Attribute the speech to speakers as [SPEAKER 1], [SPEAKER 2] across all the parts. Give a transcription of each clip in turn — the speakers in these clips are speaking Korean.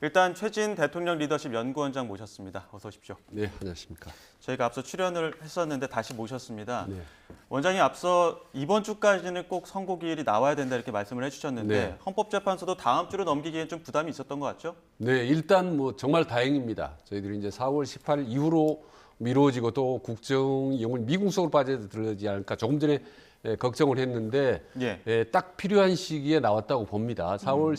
[SPEAKER 1] 일단 최진 대통령 리더십 연구원장 모셨습니다. 어서 오십시오.
[SPEAKER 2] 네, 안녕하십니까.
[SPEAKER 1] 저희가 앞서 출연을 했었는데 다시 모셨습니다.
[SPEAKER 2] 네.
[SPEAKER 1] 원장이 앞서 이번 주까지는 꼭 선고기일이 나와야 된다 이렇게 말씀을 해주셨는데
[SPEAKER 2] 네.
[SPEAKER 1] 헌법재판소도 다음 주로 넘기기엔 좀 부담이 있었던 것 같죠?
[SPEAKER 2] 네, 일단 뭐 정말 다행입니다. 저희들이 이제 4월 18일 이후로 미뤄지고 또 국정이 영원 미궁 속으로 빠져들지 않을까 조금 전에 걱정을 했는데
[SPEAKER 1] 예.
[SPEAKER 2] 딱 필요한 시기에 나왔다고 봅니다. 4월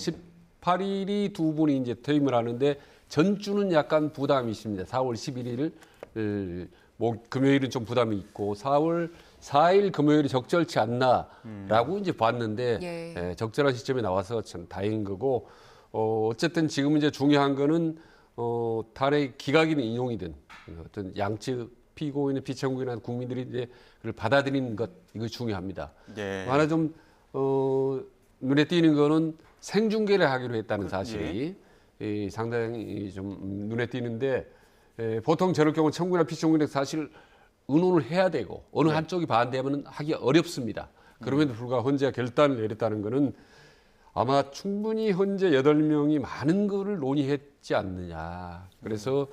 [SPEAKER 2] 18일이 두 분이 이제 퇴임을 하는데 전주는 약간 부담이 있습니다. 4월 11일 뭐 금요일은 좀 부담이 있고 4월 4일 금요일이 적절치 않나라고 이제 봤는데 적절한 시점에 나와서 참 다행인 거고 어쨌든 지금 이제 중요한 거는 탄핵 기각이든 인용이든 어떤 양측 피고인의 피청구인한 국민들이 이제 그걸 받아들이는 것 이거 중요합니다.
[SPEAKER 1] 예.
[SPEAKER 2] 하나 좀 눈에 띄는 거는 생중계를 하기로 했다는 사실이 상당히 좀 눈에 띄는데 보통 저럴 경우 청구나 피청구인은 사실 의논을 해야 되고 어느 한쪽이 반대하면 하기 어렵습니다. 그럼에도 불구하고 헌재가 결단을 내렸다는 거는 아마 충분히 헌재 8명이 많은 거를 논의했지 않느냐. 그래서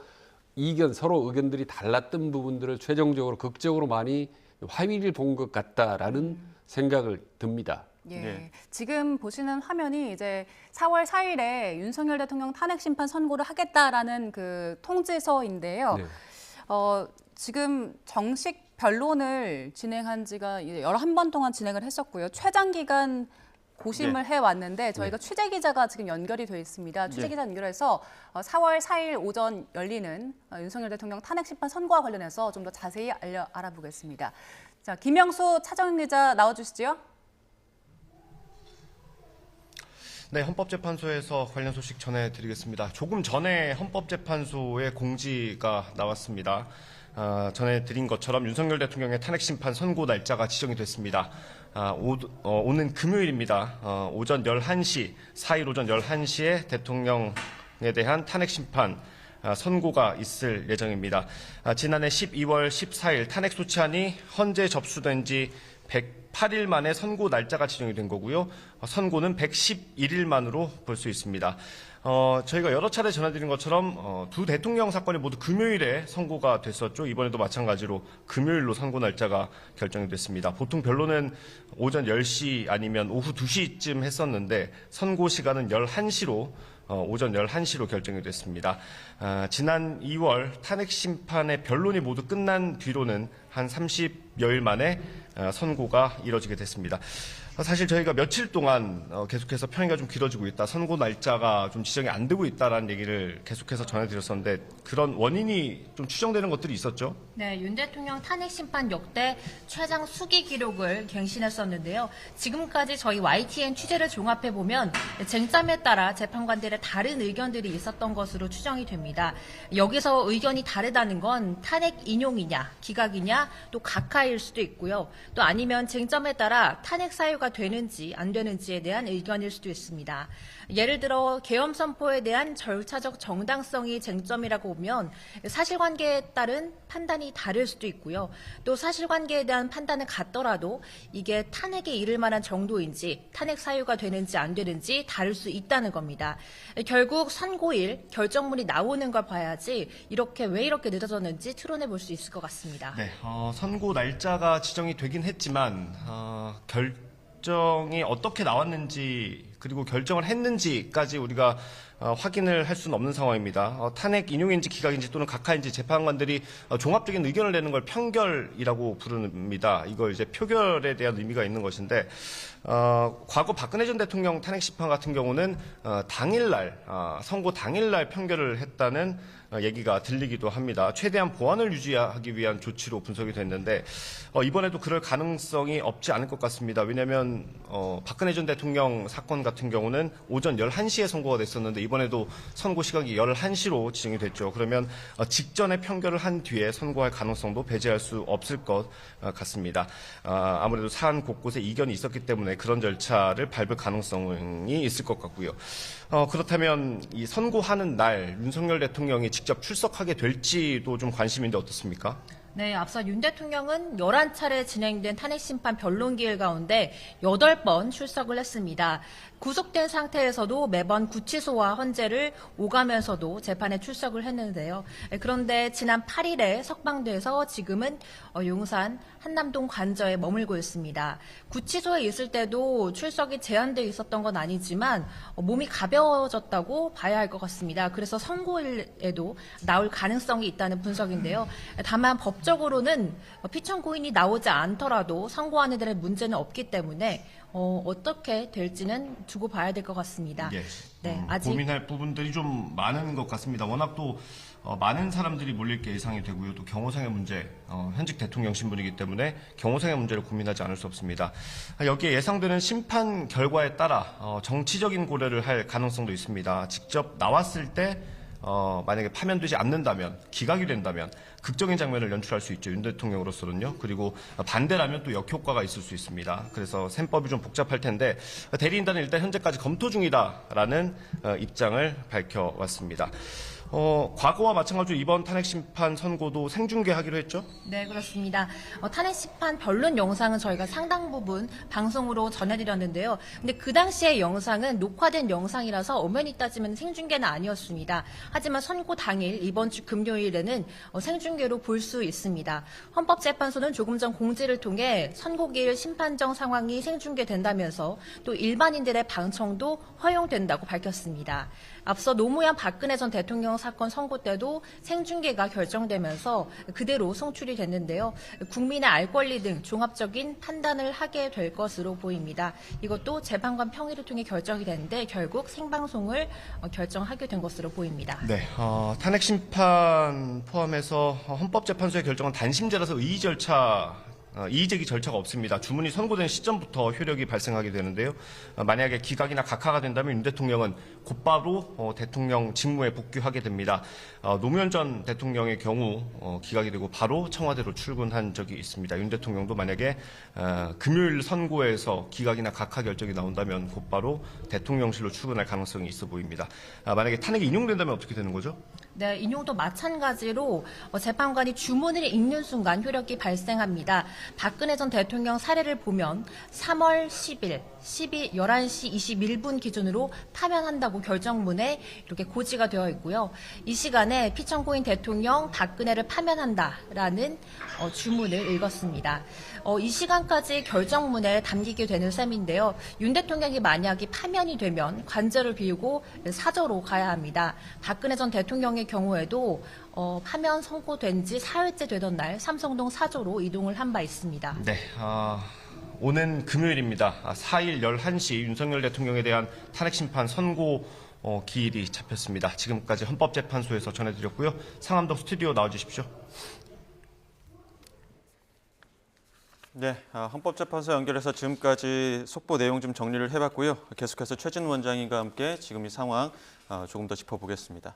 [SPEAKER 2] 서로 의견들이 달랐던 부분들을 최종적으로 극적으로 많이 합의를 본 것 같다라는 생각을 듭니다.
[SPEAKER 3] 예.
[SPEAKER 1] 네.
[SPEAKER 3] 지금 보시는 화면이 이제 4월 4일에 윤석열 대통령 탄핵 심판 선고를 하겠다라는 그 통지서인데요.
[SPEAKER 2] 네.
[SPEAKER 3] 지금 정식 변론을 진행한 지가 이제 11번 동안 진행을 했었고요. 최장 기간 고심을 해왔는데 저희가 취재 기자가 지금 연결이 되어 있습니다. 취재 기자 연결해서 4월 4일 오전 열리는 윤석열 대통령 탄핵 심판 선고와 관련해서 좀 더 자세히 알아보겠습니다. 자, 김영수 차정 기자 나와주시죠.
[SPEAKER 4] 네, 헌법재판소에서 관련 소식 전해드리겠습니다. 조금 전에 헌법재판소의 공지가 나왔습니다. 전해드린 것처럼 윤석열 대통령의 탄핵심판 선고 날짜가 지정이 됐습니다. 오는 금요일입니다. 오전 11시, 4일 오전 11시에 대통령에 대한 탄핵심판 선고가 있을 예정입니다. 지난해 12월 14일 탄핵소추안이 헌재 접수된 지 108일 만에 선고 날짜가 지정이 된 거고요. 선고는 111일 만으로 볼 수 있습니다. 저희가 여러 차례 전해드린 것처럼 두 대통령 사건이 모두 금요일에 선고가 됐었죠. 이번에도 마찬가지로 금요일로 선고 날짜가 결정이 됐습니다. 보통 변론은 오전 10시 아니면 오후 2시쯤 했었는데 선고 시간은 11시로 오전 11시로 결정이 됐습니다. 지난 2월 탄핵 심판의 변론이 모두 끝난 뒤로는 한 30여일 만에 선고가 이뤄지게 됐습니다. 사실 저희가 며칠 동안 계속해서 평이가 좀 길어지고 있다, 선고 날짜가 좀 지정이 안 되고 있다라는 얘기를 계속해서 전해드렸었는데 그런 원인이 좀 추정되는 것들이 있었죠?
[SPEAKER 5] 네, 윤 대통령 탄핵 심판 역대 최장 수기 기록을 갱신했었는데요. 지금까지 저희 YTN 취재를 종합해 보면 쟁점에 따라 재판관들의 다른 의견들이 있었던 것으로 추정이 됩니다. 여기서 의견이 다르다는 건 탄핵 인용이냐, 기각이냐, 또 각하일 수도 있고요. 또 아니면 쟁점에 따라 탄핵 사유가 되는지 안 되는지에 대한 의견일 수도 있습니다. 예를 들어 계엄 선포에 대한 절차적 정당성이 쟁점이라고 보면 사실관계에 따른 판단이 다를 수도 있고요. 또 사실관계에 대한 판단은 같더라도 이게 탄핵에 이를 만한 정도인지 탄핵 사유가 되는지 안 되는지 다를 수 있다는 겁니다. 결국 선고일 결정문이 나오는 걸 봐야지 왜 이렇게 늦어졌는지 추론해 볼 수 있을 것 같습니다.
[SPEAKER 4] 네, 선고 날짜가 지정이 되긴 했지만 결정이 어떻게 나왔는지 그리고 결정을 했는지까지 우리가 확인을 할 수는 없는 상황입니다. 탄핵 인용인지 기각인지 또는 각하인지 재판관들이 종합적인 의견을 내는 걸 평결이라고 부릅니다. 이걸 이제 표결에 대한 의미가 있는 것인데 과거 박근혜 전 대통령 탄핵 심판 같은 경우는 당일날 선고 당일날 평결을 했다는 얘기가 들리기도 합니다. 최대한 보안을 유지하기 위한 조치로 분석이 됐는데 이번에도 그럴 가능성이 없지 않을 것 같습니다. 왜냐하면 박근혜 전 대통령 사건 같은 경우는 오전 11시에 선고가 됐었는데 이번에도 선고 시각이 11시로 지정이 됐죠. 그러면 직전에 평결을 한 뒤에 선고할 가능성도 배제할 수 없을 것 같습니다. 아무래도 사안 곳곳에 이견이 있었기 때문에 그런 절차를 밟을 가능성이 있을 것 같고요. 그렇다면 이 선고하는 날 윤석열 대통령이 직접 출석하게 될지도 좀 관심인데 어떻습니까?
[SPEAKER 5] 네, 앞서 윤 대통령은 11차례 진행된 탄핵심판 변론기일 가운데 8번 출석을 했습니다. 구속된 상태에서도 매번 구치소와 헌재를 오가면서도 재판에 출석을 했는데요. 그런데 지난 8일에 석방돼서 지금은 용산 한남동 관저에 머물고 있습니다. 구치소에 있을 때도 출석이 제한돼 있었던 건 아니지만 몸이 가벼워졌다고 봐야 할 것 같습니다. 그래서 선고일에도 나올 가능성이 있다는 분석인데요. 다만 법적으로는 피청구인이 나오지 않더라도 선고하는 데는 문제는 없기 때문에 어떻게 될지는 두고 봐야 될 것 같습니다.
[SPEAKER 4] 예.
[SPEAKER 5] 네, 아직
[SPEAKER 4] 고민할 부분들이 좀 많은 것 같습니다. 워낙 또 많은 사람들이 몰릴 게 예상이 되고요. 또 경호상의 문제, 현직 대통령 신분이기 때문에 경호상의 문제를 고민하지 않을 수 없습니다. 여기에 예상되는 심판 결과에 따라 정치적인 고려를 할 가능성도 있습니다. 직접 나왔을 때 만약에 파면되지 않는다면, 기각이 된다면 극적인 장면을 연출할 수 있죠. 윤 대통령으로서는요. 그리고 반대라면 또 역효과가 있을 수 있습니다. 그래서 셈법이 좀 복잡할 텐데 대리인단은 일단 현재까지 검토 중이다라는 입장을 밝혀왔습니다. 과거와 마찬가지로 이번 탄핵심판 선고도 생중계하기로 했죠?
[SPEAKER 5] 네, 그렇습니다. 탄핵심판 변론 영상은 저희가 상당 부분 방송으로 전해드렸는데요. 근데 그 당시의 영상은 녹화된 영상이라서 엄연히 따지면 생중계는 아니었습니다. 하지만 선고 당일 이번 주 금요일에는 생중계로 볼 수 있습니다. 헌법재판소는 조금 전 공지를 통해 선고기일 심판정 상황이 생중계된다면서 또 일반인들의 방청도 허용된다고 밝혔습니다. 앞서 노무현 박근혜 전 대통령 사건 선고 때도 생중계가 결정되면서 그대로 송출이 됐는데요. 국민의 알 권리 등 종합적인 판단을 하게 될 것으로 보입니다. 이것도 재판관 평의를 통해 결정이 됐는데 결국 생방송을 결정하게 된 것으로 보입니다.
[SPEAKER 4] 네, 탄핵심판 포함해서 헌법재판소의 결정은 단심제라서 이의제기 절차가 없습니다. 주문이 선고된 시점부터 효력이 발생하게 되는데요. 만약에 기각이나 각하가 된다면 윤 대통령은 곧바로 대통령 직무에 복귀하게 됩니다. 노무현 전 대통령의 경우 기각이 되고 바로 청와대로 출근한 적이 있습니다. 윤 대통령도 만약에 금요일 선고에서 기각이나 각하 결정이 나온다면 곧바로 대통령실로 출근할 가능성이 있어 보입니다. 만약에 탄핵이 인용된다면 어떻게 되는 거죠?
[SPEAKER 5] 네, 인용도 마찬가지로 재판관이 주문을 읽는 순간 효력이 발생합니다. 박근혜 전 대통령 사례를 보면 3월 10일 11시 21분 기준으로 파면한다고 결정문에 이렇게 고지가 되어 있고요. 이 시간에 피청구인 대통령 박근혜를 파면한다라는 주문을 읽었습니다. 이 시간까지 결정문에 담기게 되는 셈인데요. 윤 대통령이 만약에 파면이 되면 관저를 비우고 사저로 가야 합니다. 박근혜 전 대통령의 경우에도 파면 선고된 지 사흘째 되던 날 삼성동 사저로 이동을 한 바 있습니다.
[SPEAKER 4] 네, 오는 금요일입니다. 4일 11시 윤석열 대통령에 대한 탄핵심판 선고 기일이 잡혔습니다. 지금까지 헌법재판소에서 전해드렸고요. 상암동 스튜디오 나와주십시오.
[SPEAKER 1] 네, 헌법재판소 연결해서 지금까지 속보 내용 좀 정리를 해봤고요. 계속해서 최진 원장님과 함께 지금 이 상황 조금 더 짚어보겠습니다.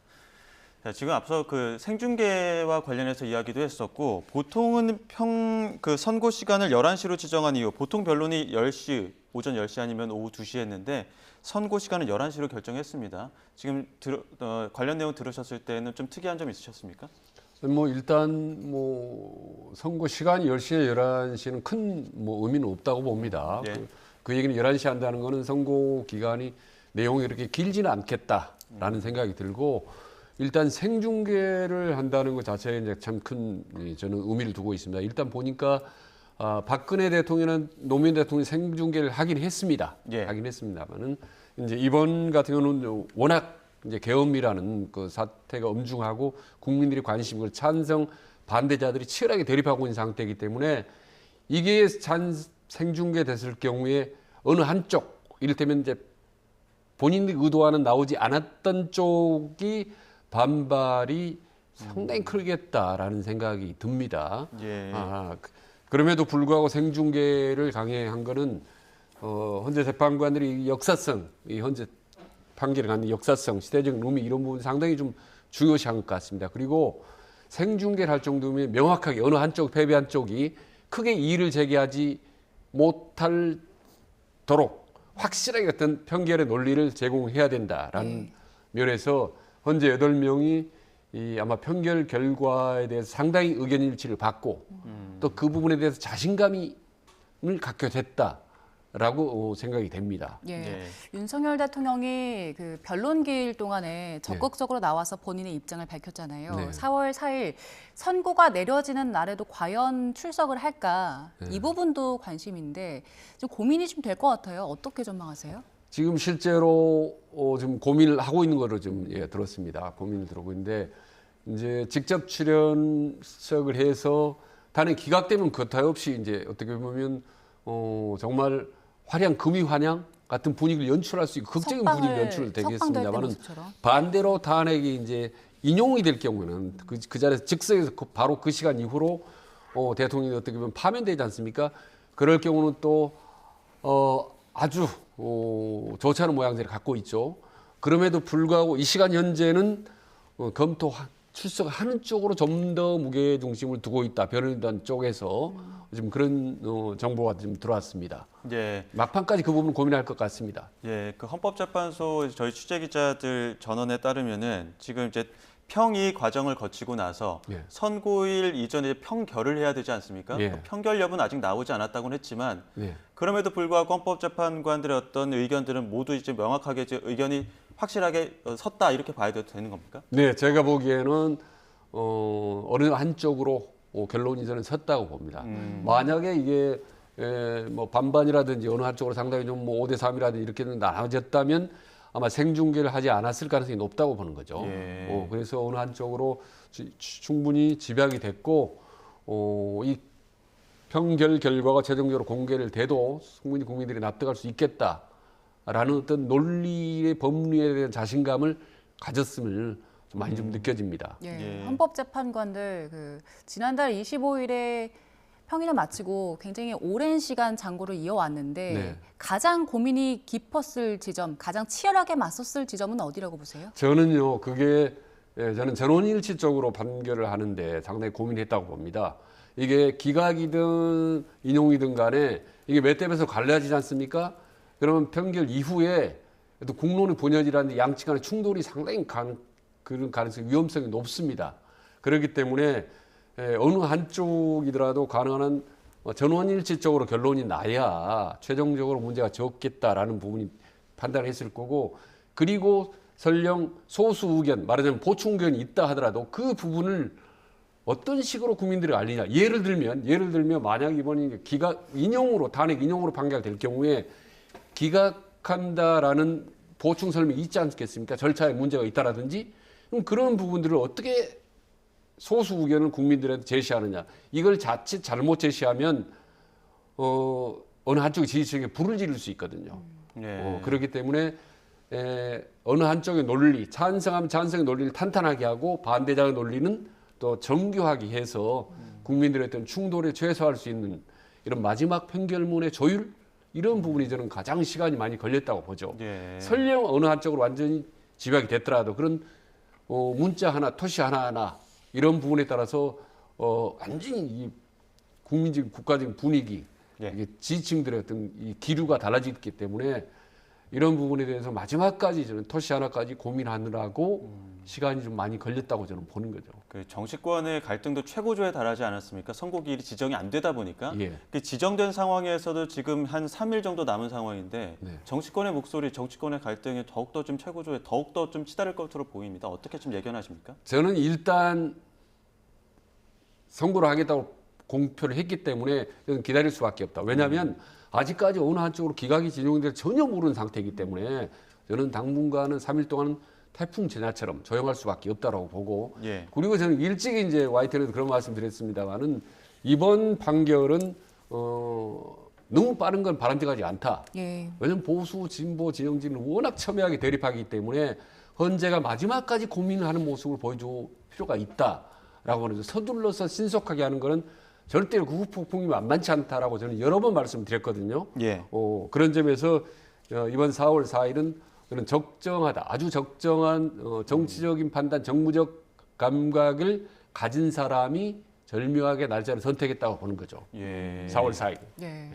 [SPEAKER 1] 자, 지금 앞서 그 생중계와 관련해서 이야기도 했었고, 보통은 그 선고 시간을 11시로 지정한 이유, 보통 변론이 10시, 오전 10시 아니면 오후 2시에 했는데 선고 시간은 11시로 결정했습니다. 지금 관련 내용 들으셨을 때는 좀 특이한 점 있으셨습니까?
[SPEAKER 2] 일단 선고 시간이 10시에 11시는 큰 의미는 없다고 봅니다.
[SPEAKER 1] 예.
[SPEAKER 2] 그 얘기는 11시에 한다는 거는 선고 기간이 내용이 이렇게 길지는 않겠다라는 생각이 들고, 일단 생중계를 한다는 것 자체에 이제 참 큰 저는 의미를 두고 있습니다. 일단 보니까 박근혜 대통령은 노무현 대통령이 생중계를 하긴 했습니다.
[SPEAKER 1] 예.
[SPEAKER 2] 하긴 했습니다만은 이제 이번 같은 경우는 워낙 이제 계엄이라는 그 사태가 엄중하고 국민들이 관심을 찬성 반대자들이 치열하게 대립하고 있는 상태이기 때문에 이게 생중계됐을 경우에 어느 한쪽, 이를테면 이제 본인들이 의도하는 나오지 않았던 쪽이 반발이 상당히 크겠다라는 생각이 듭니다.
[SPEAKER 1] 예.
[SPEAKER 2] 그럼에도 불구하고 생중계를 강행한 거는 헌재 재판관들이 역사성, 이 헌재 판결을 갖는 역사성, 시대적 의미 이런 부분 상당히 좀 중요시한 것 같습니다. 그리고 생중계를 할 정도면 명확하게 어느 한쪽, 패배한 쪽이 크게 이의를 제기하지 못하도록 확실하게 어떤 편결의 논리를 제공해야 된다라는 면에서 현재 8명이 이 아마 판결 결과에 대해서 상당히 의견 일치를 받고 또 그 부분에 대해서 자신감을 갖게 됐다라고 생각이 됩니다.
[SPEAKER 3] 예.
[SPEAKER 1] 예.
[SPEAKER 3] 윤석열 대통령이 그 변론기일 동안에 적극적으로 나와서 본인의 입장을 밝혔잖아요.
[SPEAKER 2] 네.
[SPEAKER 3] 4월 4일 선고가 내려지는 날에도 과연 출석을 할까? 이 부분도 관심인데 좀 고민이 좀 될 것 같아요. 어떻게 전망하세요?
[SPEAKER 2] 지금 실제로 좀 고민을 하고 있는 거로 좀 들었습니다. 고민을 들어오고 있는데 이제 직접 출연석을 해서 단연 기각되면 그것없이 이제 어떻게 보면 정말 화려한 금이 환영 같은 분위기를 연출할 수 있고 극적인 분위기를 연출을 되겠습니다만은 반대로 탄핵이 이제 인용이 될 경우는 그 자리에서 즉석에서 바로 그 시간 이후로 대통령이 어떻게 보면 파면되지 않습니까? 그럴 경우는 또 아주 좋지 않은 모양새를 갖고 있죠. 그럼에도 불구하고 이 시간 현재는 검토 출석하는 쪽으로 좀 더 무게 중심을 두고 있다. 변호인단 쪽에서 지금 그런 정보가 좀 들어왔습니다.
[SPEAKER 1] 예.
[SPEAKER 2] 막판까지 그 부분 고민할 것 같습니다.
[SPEAKER 1] 예, 그 헌법재판소 저희 취재 기자들 전원에 따르면은 지금 이제 평의 과정을 거치고 나서
[SPEAKER 2] 예.
[SPEAKER 1] 선고일 이전에 평결을 해야 되지 않습니까?
[SPEAKER 2] 예.
[SPEAKER 1] 그 평결 여부는 아직 나오지 않았다고는 했지만
[SPEAKER 2] 네.
[SPEAKER 1] 그럼에도 불구하고 헌법재판관들의 어떤 의견들은 모두 이제 명확하게 이제 의견이 확실하게 섰다 이렇게 봐야 되는 겁니까?
[SPEAKER 2] 네, 제가 보기에는 어느 한쪽으로 결론이 저는 섰다고 봅니다. 만약에 이게 뭐 반반이라든지 어느 한쪽으로 상당히 좀 뭐 5대 3이라든지 이렇게 나눠졌다면 아마 생중계를 하지 않았을 가능성이 높다고 보는 거죠.
[SPEAKER 1] 예.
[SPEAKER 2] 그래서 어느 한쪽으로 충분히 집약이 됐고 이 평결 결과가 최종적으로 공개를 돼도 충분히 국민들이 납득할 수 있겠다라는 어떤 논리의 법리에 대한 자신감을 가졌음을 좀 많이 좀 느껴집니다.
[SPEAKER 3] 예.
[SPEAKER 1] 예.
[SPEAKER 3] 헌법재판관들 그 지난달 25일에 평일을 마치고 굉장히 오랜 시간 장고를 이어왔는데
[SPEAKER 2] 네.
[SPEAKER 3] 가장 고민이 깊었을 지점, 가장 치열하게 맞섰을 지점은 어디라고 보세요?
[SPEAKER 2] 저는요, 그게 저는 전원일치 쪽으로 판결을 하는데 상당히 고민했다고 봅니다. 이게 기각이든 인용이든 간에 이게 몇 대 몇으로 갈라지지 않습니까? 그러면 판결 이후에 또 국론의 본연이라는 양측 간의 충돌이 상당히 그런 가능성이 위험성이 높습니다. 그렇기 때문에 어느 한쪽이더라도 가능한 한 전원일치 쪽으로 결론이 나야 최종적으로 문제가 적겠다라는 부분이 판단했을 거고, 그리고 설령 소수 의견, 말하자면 보충 의견이 있다 하더라도 그 부분을 어떤 식으로 국민들이 알리냐. 예를 들면 만약 이번에 인용으로 탄핵 인용으로 판결될 경우에 기각한다라는 보충 설명이 있지 않겠습니까? 절차에 문제가 있다라든지, 그럼 그런 부분들을 어떻게 소수 의견을 국민들한테 제시하느냐. 이걸 자칫 잘못 제시하면 어느 한쪽의 지지층에 불을 지를 수 있거든요.
[SPEAKER 1] 예.
[SPEAKER 2] 그렇기 때문에 어느 한쪽의 논리, 찬성하면 찬성의 논리를 탄탄하게 하고 반대자의 논리는 또 정교하게 해서 국민들의 어떤 충돌에 최소화할 수 있는 이런 마지막 판결문의 조율, 이런 부분이 저는 가장 시간이 많이 걸렸다고 보죠.
[SPEAKER 1] 예.
[SPEAKER 2] 설령 어느 한쪽으로 완전히 집약이 됐더라도 그런 문자 하나, 토시 하나하나 이런 부분에 따라서 완전히 이 국민적인 국가적인 분위기,
[SPEAKER 1] 예.
[SPEAKER 2] 이게 지지층들의 어떤 이 기류가 달라지기 때문에 이런 부분에 대해서 마지막까지 저는 토시 하나까지 고민하느라고 시간이 좀 많이 걸렸다고 저는 보는 거죠.
[SPEAKER 1] 그 정치권의 갈등도 최고조에 달하지 않았습니까? 선고기일이 지정이 안 되다 보니까
[SPEAKER 2] 예.
[SPEAKER 1] 그 지정된 상황에서도 지금 한 3일 정도 남은 상황인데
[SPEAKER 2] 네.
[SPEAKER 1] 정치권의 목소리, 정치권의 갈등이 더욱더 좀 최고조에 더욱더 좀 치달을 것으로 보입니다. 어떻게 좀 예견하십니까?
[SPEAKER 2] 저는 일단 선고를 하겠다고 공표를 했기 때문에 저는 기다릴 수밖에 없다. 왜냐하면 아직까지 어느 한쪽으로 기각이 진용될 전혀 모르는 상태이기 때문에 저는 당분간은 3일 동안 태풍 전야처럼 조용할 수밖에 없다라고 보고,
[SPEAKER 1] 예.
[SPEAKER 2] 그리고 저는 일찍이 이제 YTN에도 그런 말씀드렸습니다만은 이번 판결은 너무 빠른 건 바람직하지 않다.
[SPEAKER 3] 예.
[SPEAKER 2] 왜냐하면 보수, 진보, 진영진은 워낙 첨예하게 대립하기 때문에 헌재가 마지막까지 고민하는 모습을 보여줄 필요가 있다라고 하는, 서둘러서 신속하게 하는 것은 절대로 그 후폭풍이 만만치 않다라고 저는 여러 번 말씀드렸거든요.
[SPEAKER 1] 예.
[SPEAKER 2] 그런 점에서 이번 4월 4일은 그런 적정하다, 아주 적정한 정치적인 판단, 정무적 감각을 가진 사람이 절묘하게 날짜를 선택했다고 보는 거죠.
[SPEAKER 1] 예.
[SPEAKER 2] 4월 4일.
[SPEAKER 3] 예.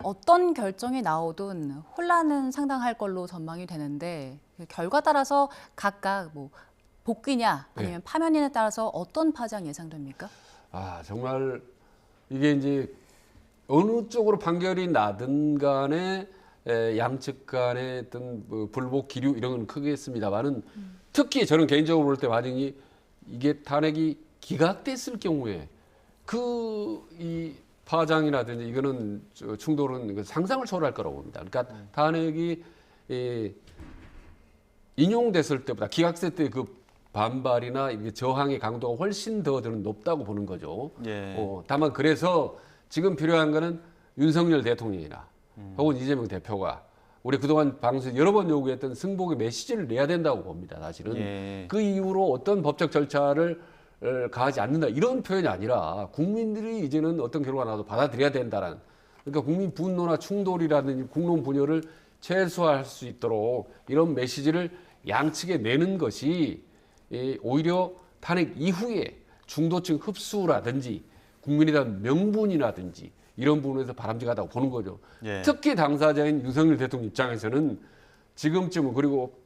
[SPEAKER 3] 어떤 결정이 나오든 혼란은 상당할 걸로 전망이 되는데 그 결과 따라서 각각 뭐 복귀냐 아니면 파면이냐에 따라서 어떤 파장 예상됩니까?
[SPEAKER 2] 정말 이게 이제 어느 쪽으로 판결이 나든 간에 양측 간의 어떤 뭐 불복 기류 이런 건 크겠습니다만은 특히 저는 개인적으로 볼 때 반응이 이게 탄핵이 기각됐을 경우에 이 파장이라든지 이거는 충돌은 상상을 초월할 거라고 봅니다. 그러니까 탄핵이 인용됐을 때보다 기각됐을 때 그 반발이나 이게 저항의 강도가 훨씬 더 저는 높다고 보는 거죠.
[SPEAKER 1] 예.
[SPEAKER 2] 다만 그래서 지금 필요한 거는 윤석열 대통령이나 혹은 이재명 대표가 우리 그동안 방송에서 여러 번 요구했던 승복의 메시지를 내야 된다고 봅니다. 사실은
[SPEAKER 1] 예.
[SPEAKER 2] 그 이후로 어떤 법적 절차를 가하지 않는다 이런 표현이 아니라 국민들이 이제는 어떤 결과가 나와도 받아들여야 된다는 그러니까 국민 분노나 충돌이라든지 국론 분열을 최소화할 수 있도록 이런 메시지를 양측에 내는 것이 오히려 탄핵 이후에 중도층 흡수라든지 국민에 대한 명분이라든지 이런 부분에서 바람직하다고 보는 거죠.
[SPEAKER 1] 예.
[SPEAKER 2] 특히 당사자인 윤석열 대통령 입장에서는 지금쯤은 그리고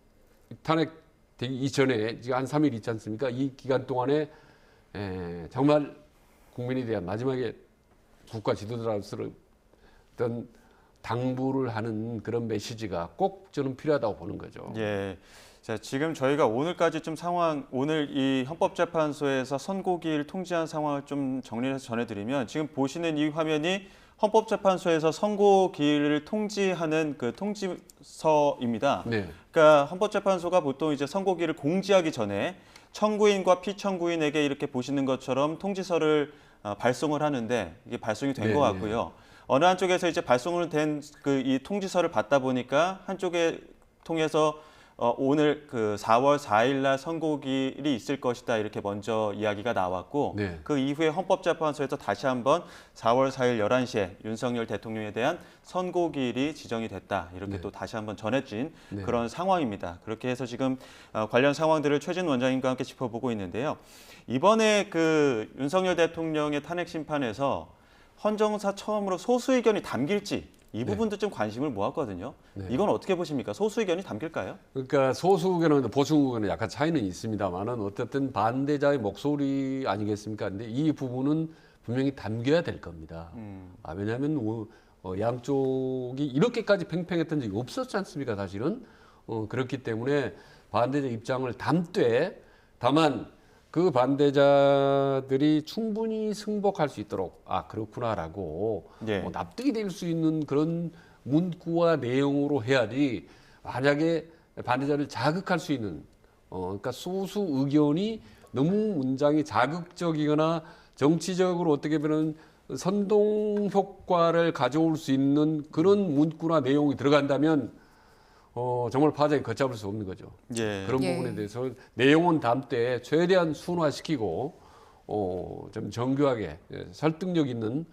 [SPEAKER 2] 탄핵되기 이전에 지금 한 3일 있지 않습니까? 이 기간 동안에 정말 국민에 대한 마지막에 국가 지도자로서 어떤 당부를 하는 그런 메시지가 꼭 저는 필요하다고 보는 거죠.
[SPEAKER 1] 예. 자, 지금 저희가 오늘까지 좀 오늘 이 헌법재판소에서 선고기일 통지한 상황을 좀 정리해서 전해드리면 지금 보시는 이 화면이 헌법재판소에서 선고기일을 통지하는 그 통지서입니다.
[SPEAKER 2] 네.
[SPEAKER 1] 그러니까 헌법재판소가 보통 이제 선고기일을 공지하기 전에 청구인과 피청구인에게 이렇게 보시는 것처럼 통지서를 발송을 하는데 이게 발송이 된 것 같고요. 어느 한쪽에서 이제 발송을 된 그 이 통지서를 받다 보니까 한쪽에 통해서 오늘 그 4월 4일 날 선고기일이 있을 것이다 이렇게 먼저 이야기가 나왔고
[SPEAKER 2] 네.
[SPEAKER 1] 그 이후에 헌법재판소에서 다시 한번 4월 4일 11시에 윤석열 대통령에 대한 선고기일이 지정이 됐다 이렇게 또 다시 한번 전해진 그런 상황입니다. 그렇게 해서 지금 관련 상황들을 최진 원장님과 함께 짚어보고 있는데요. 이번에 그 윤석열 대통령의 탄핵 심판에서 헌정사 처음으로 소수 의견이 담길지 이 부분도 좀 관심을 모았거든요. 이건 어떻게 보십니까? 소수 의견이 담길까요?
[SPEAKER 2] 그러니까 소수 의견은 보수 의견은 약간 차이는 있습니다만은 어쨌든 반대자의 목소리 아니겠습니까? 근데 이 부분은 분명히 담겨야 될 겁니다. 왜냐하면 양쪽이 이렇게까지 팽팽했던 적이 없었지 않습니까? 사실은 그렇기 때문에 반대자 입장을 담되 다만 그 반대자들이 충분히 승복할 수 있도록 그렇구나라고
[SPEAKER 1] 예.
[SPEAKER 2] 납득이 될 수 있는 그런 문구와 내용으로 해야지 만약에 반대자를 자극할 수 있는 그러니까 소수 의견이 너무 문장이 자극적이거나 정치적으로 어떻게 보면 선동 효과를 가져올 수 있는 그런 문구나 내용이 들어간다면 정말 파장이 걷잡을 수 없는 거죠.
[SPEAKER 1] 예.
[SPEAKER 2] 그런
[SPEAKER 3] 예.
[SPEAKER 2] 부분에 대해서 내용은 담되 최대한 순화시키고 좀 정교하게 설득력 있는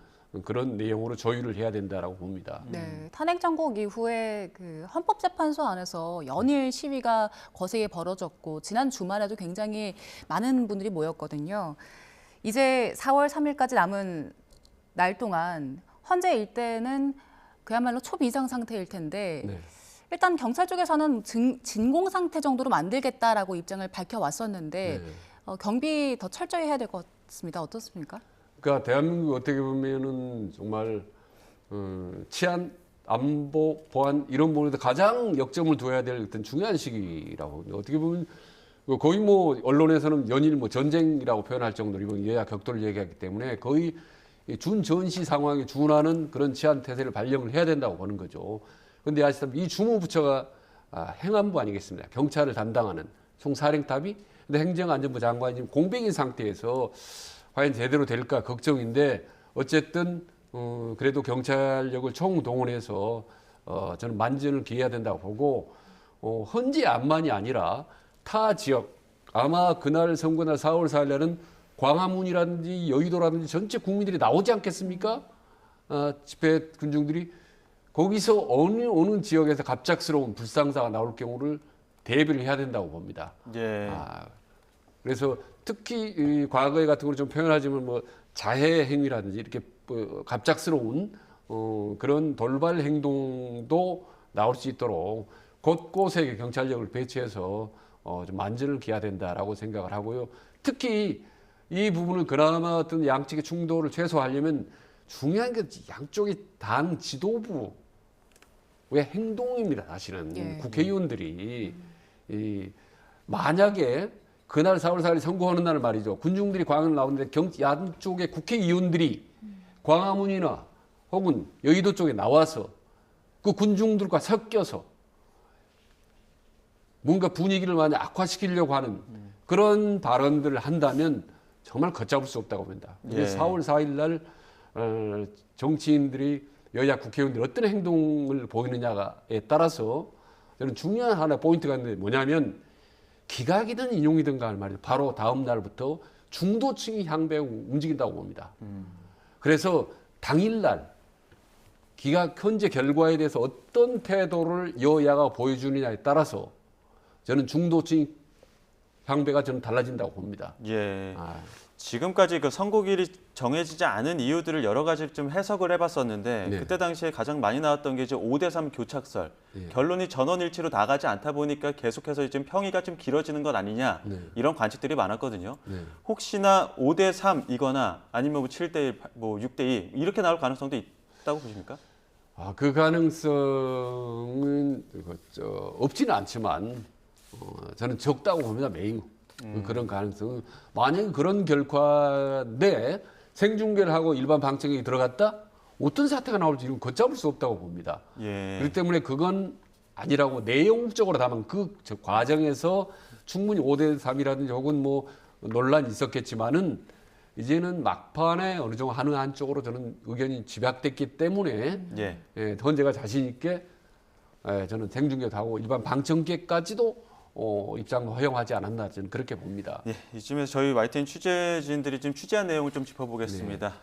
[SPEAKER 2] 그런 내용으로 조율을 해야 된다라고 봅니다.
[SPEAKER 3] 네, 탄핵 정국 이후에 그 헌법재판소 안에서 연일 시위가 거세게 벌어졌고 지난 주말에도 굉장히 많은 분들이 모였거든요. 이제 4월 3일까지 남은 날 동안 헌재 일대는 그야말로 초비상 상태일 텐데
[SPEAKER 2] 네.
[SPEAKER 3] 일단 경찰 쪽에서는 진공 상태 정도로 만들겠다라고 입장을 밝혀왔었는데 경비 더 철저히 해야 될 것 같습니다. 어떻습니까?
[SPEAKER 2] 그러니까 대한민국 어떻게 보면은 정말 치안, 안보, 보안 이런 부분에서 가장 역점을 둬야 될 어떤 중요한 시기라고 어떻게 보면 거의 뭐 언론에서는 연일 뭐 전쟁이라고 표현할 정도로 이번 여야 격돌을 얘기하기 때문에 거의 준전시 상황에 준하는 그런 치안 태세를 발령을 해야 된다고 보는 거죠. 그런데 아시다시피 이 주무부처가 행안부 아니겠습니까? 경찰을 담당하는 총사령탑이 근데 행정안전부 장관이 지금 공백인 상태에서 과연 제대로 될까 걱정인데 어쨌든 그래도 경찰력을 총동원해서 저는 만전을 기해야 된다고 보고 헌재 안만이 아니라 타 지역 아마 그날 선거날 4월 4일 날은 광화문이라든지 여의도라든지 전체 국민들이 나오지 않겠습니까? 집회 군중들이 거기서 어느 지역에서 갑작스러운 불상사가 나올 경우를 대비를 해야 된다고 봅니다.
[SPEAKER 1] 예.
[SPEAKER 2] 그래서 특히 이 과거에 같은 걸 좀 표현하자면 뭐 자해 행위라든지 이렇게 갑작스러운 그런 돌발 행동도 나올 수 있도록 곳곳에 경찰력을 배치해서 좀 만전을 기해야 된다라고 생각을 하고요. 특히 이 부분을 그나마 어떤 양측의 충돌을 최소화하려면 중요한 게 양쪽의 당 지도부의 행동입니다. 사실은
[SPEAKER 3] 예.
[SPEAKER 2] 국회의원들이 만약에 그날 4월 4일 선거하는 날 말이죠. 군중들이 광화문 나오는데 양쪽의 국회의원들이 광화문이나 혹은 여의도 쪽에 나와서 그 군중들과 섞여서 뭔가 분위기를 많이 악화시키려고 하는 그런 발언들을 한다면 정말 걷잡을 수 없다고 봅니다.
[SPEAKER 1] 예.
[SPEAKER 2] 4월 4일 날 정치인들이 여야 국회의원들이 어떤 행동을 보이느냐에 따라서 저는 중요한 하나 포인트가 있는데 뭐냐면 기각이든 인용이든 갈 말이죠. 바로 다음 날부터 중도층이 향배하고 움직인다고 봅니다. 그래서 당일날 기각 현재 결과에 대해서 어떤 태도를 여야가 보여주느냐에 따라서 저는 중도층 향배가 저는 달라진다고 봅니다.
[SPEAKER 1] 예.
[SPEAKER 2] 아,
[SPEAKER 1] 지금까지 그 선고일이 정해지지 않은 이유들을 여러 가지 좀 해석을 해봤었는데
[SPEAKER 2] 네.
[SPEAKER 1] 그때 당시에 가장 많이 나왔던 게 이제 5대3 교착설.
[SPEAKER 2] 예.
[SPEAKER 1] 결론이 전원일치로 나가지 않다 보니까 계속해서 지금 평의가 좀 길어지는 것 아니냐
[SPEAKER 2] 네.
[SPEAKER 1] 이런 관측들이 많았거든요.
[SPEAKER 2] 네.
[SPEAKER 1] 혹시나 5대3이거나 아니면 뭐 7대1, 뭐 6대2 이렇게 나올 가능성도 있다고 보십니까?
[SPEAKER 2] 그 가능성은 없지는 않지만 저는 적다고 봅니다. 매우 그런 가능성은 만약에 그런 결과인데 생중계를 하고 일반 방청객이 들어갔다 어떤 사태가 나올지 이건 걷잡을 수 없다고 봅니다.
[SPEAKER 1] 예.
[SPEAKER 2] 그렇기 때문에 그건 아니라고 내용적으로 다만 저 과정에서 충분히 5대3이라든지 혹은 뭐 논란이 있었겠지만은 이제는 막판에 어느 정도 하는 한쪽으로 저는 의견이 집약됐기 때문에
[SPEAKER 1] 예.
[SPEAKER 2] 헌재가 자신 있게 저는 생중계도 하고 일반 방청객까지도 입장을 허용하지 않았나 저는 그렇게 봅니다.
[SPEAKER 1] 예, 이쯤에서 저희 YTN 취재진들이 지금 취재한 내용을 좀 짚어보겠습니다.